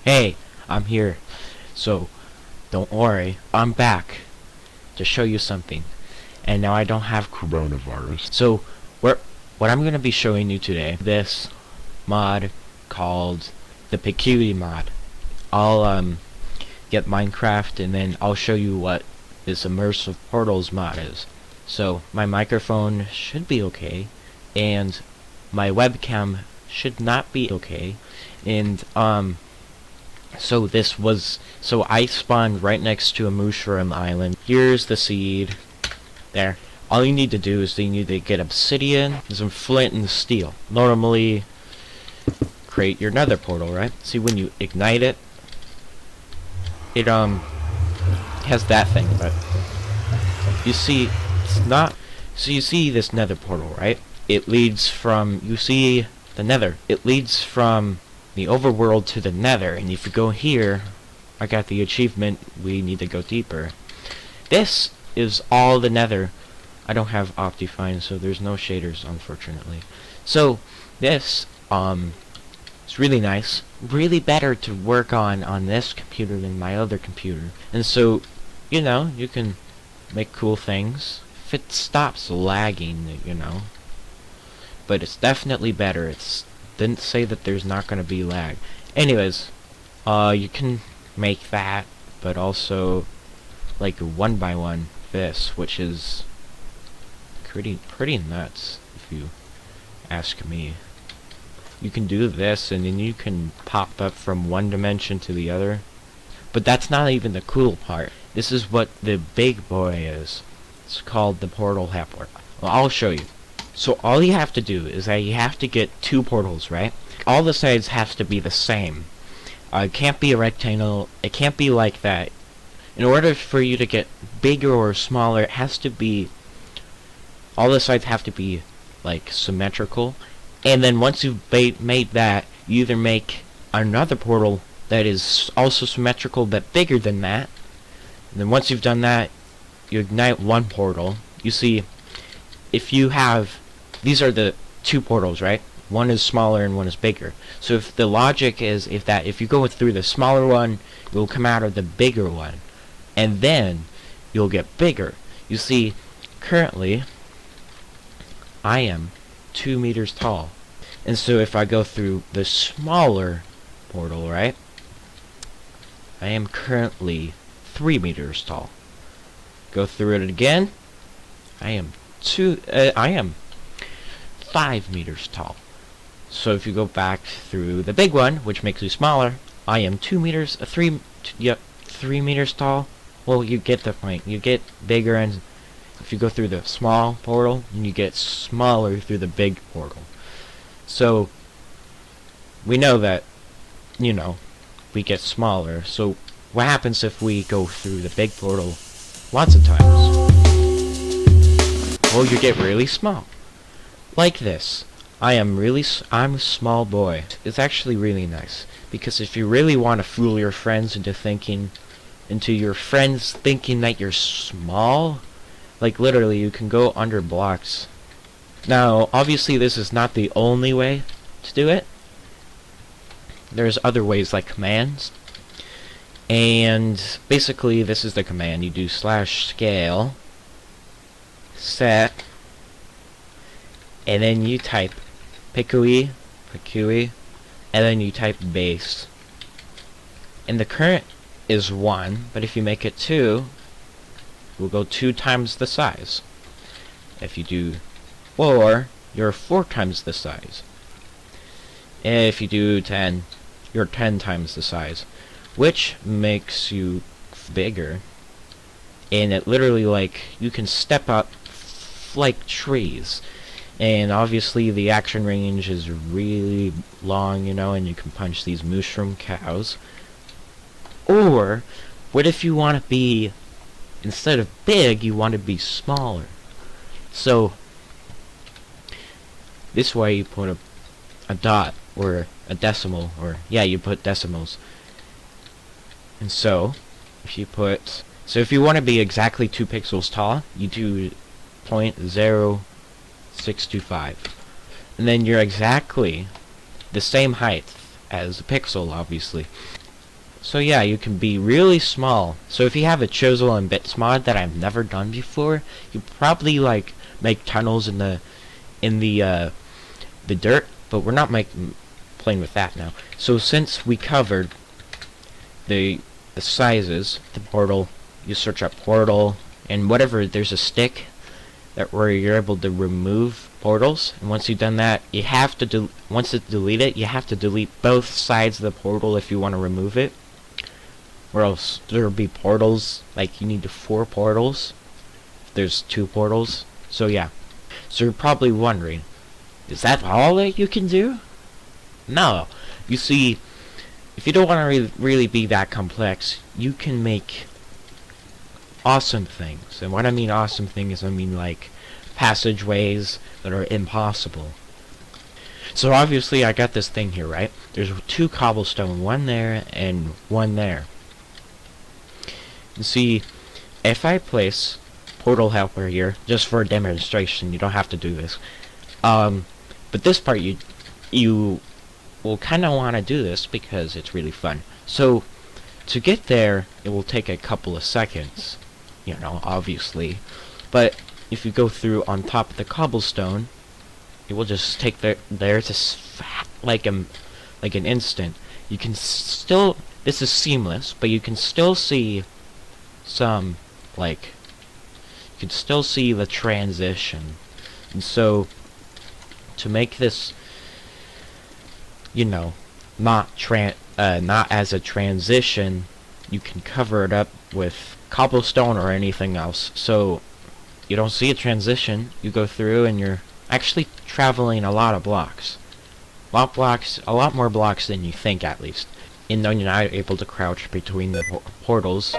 Hey, I'm here. So, don't worry, I'm back to show you something. And now I don't have coronavirus. So, what I'm going to be showing you today, this mod called the PehKui mod. I'll get Minecraft and then I'll show you what this immersive portals mod is. So, my microphone should be okay, and my webcam should not be okay, and so I spawned right next to a mushroom island. Here's the seed. There. All you need to do is you need to get obsidian, some flint, and steel. Normally, create your nether portal, right? See, when you ignite it, it has that thing, but you see, it's not. So you see this nether portal, right? It leads from, you see the nether. It leads from the overworld to the nether, and if you go here, I got the achievement, we need to go deeper. This is all the nether. I don't have Optifine, so there's no shaders, unfortunately. So this is really nice, really better to work on this computer than my other computer. And so, you know, you can make cool things if it stops lagging, you know. But it's definitely better. It's didn't say that there's not going to be lag. Anyways, you can make that, but also like one by one this, which is pretty nuts if you ask me. You can do this and then you can pop up from one dimension to the other. But that's not even the cool part. This is what the big boy is. It's called the portal helper. Well, I'll show you. So all you have to do is that you have to get 2 portals, right? All the sides have to be the same. It can't be a rectangle. It can't be like that. In order for you to get bigger or smaller, it has to be, all the sides have to be like symmetrical. And then once you've made that, you either make another portal that is also symmetrical but bigger than that. And then once you've done that, you ignite one portal. You see, if you have, these are the 2 portals, right? One is smaller and one is bigger. So if the logic is if you go through the smaller one, you'll come out of the bigger one. And then you'll get bigger. You see, currently, I am 2 meters tall. And so if I go through the smaller portal, right? I am currently 3 meters tall. Go through it again. I am 5 meters tall. So if you go back through the big one, which makes you smaller, I am 3 meters tall. Well, you get the point. You get bigger, and if you go through the small portal, you get smaller through the big portal. So we know that, you know, we get smaller. So what happens if we go through the big portal lots of times? Well, you get really small. Like this. I'm a small boy. It's actually really nice, because if you really want to fool your friends into your friends thinking that you're small, like literally you can go under blocks. Now, obviously this is not the only way to do it. There's other ways like commands. And basically this is the command. You do /scale set, and then you type PehKui, and then you type base. And the current is 1, but if you make it 2, it will go 2 times the size. If you do 4, you're 4 times the size. And if you do 10, you're 10 times the size, which makes you bigger. And it literally, like, you can step up like trees. And obviously the action range is really long, you know, and you can punch these mushroom cows. Or what if you want to be, instead of big, you want to be smaller? So this way you put a dot or a decimal, or yeah, you put decimals. And so if you want to be exactly 2 pixels tall, you do 0.0625, and then you're exactly the same height as a pixel, obviously. So yeah, you can be really small. So if you have a chisel and bits mod that I've never done before, you probably like make tunnels in the dirt, but we're not playing with that now. So since we covered the sizes, the portal, you search up portal and whatever, there's a stick that where you're able to remove portals, and once you've done that, you have to once it's deleted, you have to delete both sides of the portal if you want to remove it, or else there'll be portals, like you need 4 portals. There's 2 portals. So yeah. So you're probably wondering, is that all that you can do? No. You see, if you don't want to really be that complex, you can make awesome things. And what I mean awesome things, I mean like passageways that are impossible. So obviously I got this thing here, right? There's 2 cobblestone, one there and one there. You see, if I place portal helper here, just for a demonstration, you don't have to do this. But this part you will kind of want to do this because it's really fun. So to get there, it will take a couple of seconds, you know, obviously. But if you go through on top of the cobblestone, it will just take there to like an instant. You can still, this is seamless, but you can still see some, like, you can still see the transition. And so to make this, you know, not as a transition, you can cover it up with cobblestone or anything else, so you don't see a transition. You go through and you're actually traveling a lot of blocks. A lot more blocks than you think, at least. And then you're not able to crouch between the portals.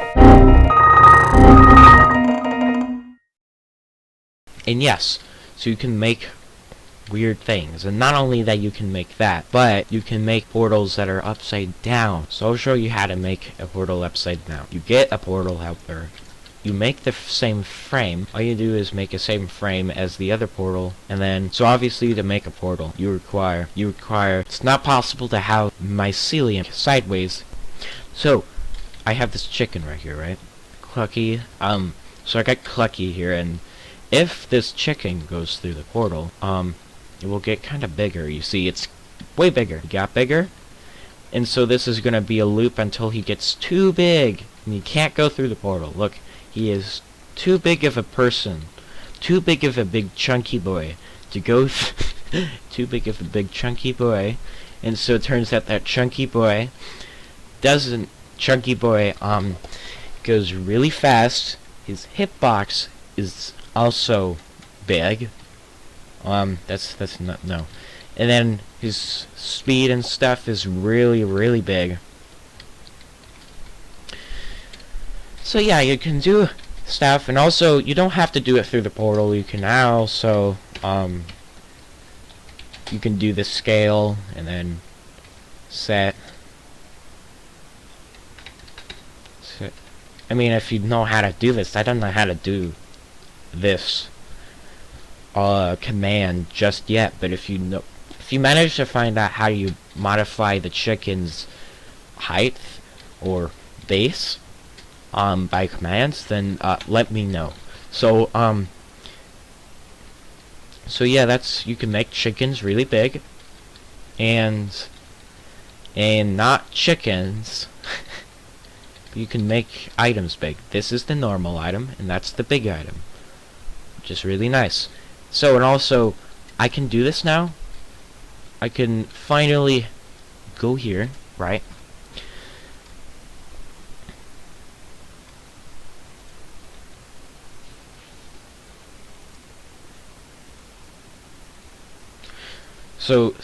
And yes, so you can make weird things. And not only that you can make that, but you can make portals that are upside down. So I'll show you how to make a portal upside down. You get a portal helper. You make the same frame. All you do is make a same frame as the other portal, and then, so obviously to make a portal, you require, it's not possible to have mycelium sideways. So, I have this chicken right here, right? Clucky, so I got Clucky here, and if this chicken goes through the portal, it will get kind of bigger. You see, it's way bigger. It got bigger, and so this is gonna be a loop until he gets too big, and he can't go through the portal. Look. He is too big of a person, too big of a big chunky boy to go too big of a big chunky boy, and so it turns out that chunky boy goes really fast. His hitbox is also big. That's not, no. And then his speed and stuff is really big. So yeah, you can do stuff, and also you don't have to do it through the portal. You can also you can do the scale and then set. I mean, if you know how to do this, I don't know how to do this command just yet, but if you manage to find out how you modify the chicken's height or base by commands, then let me know. So so yeah, that's, you can make chickens really big, and not chickens. You can make items big. This is the normal item, and that's the big item, which is really nice. So, and also, I can do this now. I can finally go here, right? So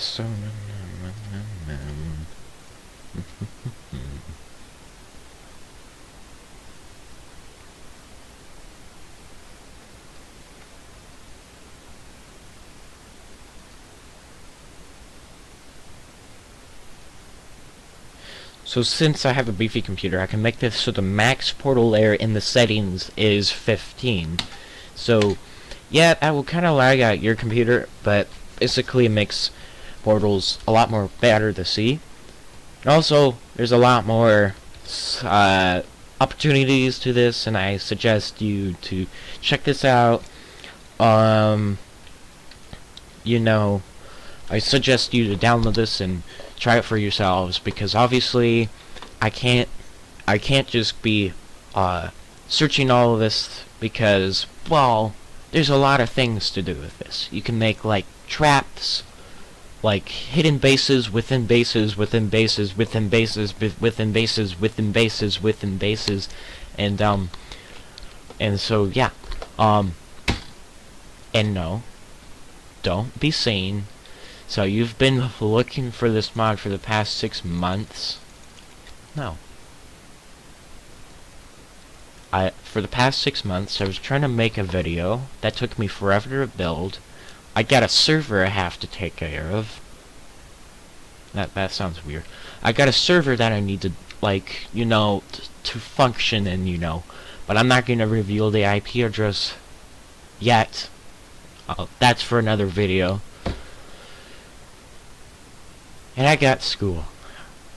So since I have a beefy computer, I can make this so the max portal layer in the settings is 15. So yeah, that will kind of lag out your computer, but basically it makes portals a lot more better to see. And also, there's a lot more opportunities to this, and I suggest you to check this out. Um, you know, I suggest you to download this and try it for yourselves, because obviously I can't just be searching all of this, because, well, there's a lot of things to do with this. You can make like traps, like hidden bases within bases within bases within bases within bases within bases within bases, and so yeah, and no, don't be sane. So you've been looking for this mod for the past 6 months? No. For the past 6 months, I was trying to make a video that took me forever to build. I got a server I have to take care of. That sounds weird. I got a server that I need to, like, you know, to function, and you know, but I'm not gonna reveal the IP address yet. That's for another video. And I got school,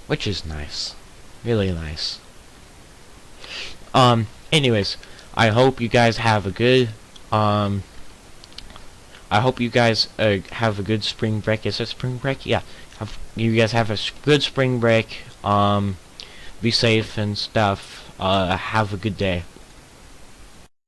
which is nice, really nice. Anyways, I hope you guys have a good, I hope you guys have a good spring break. Is it spring break? Yeah. You guys have a good spring break. Be safe and stuff. Have a good day.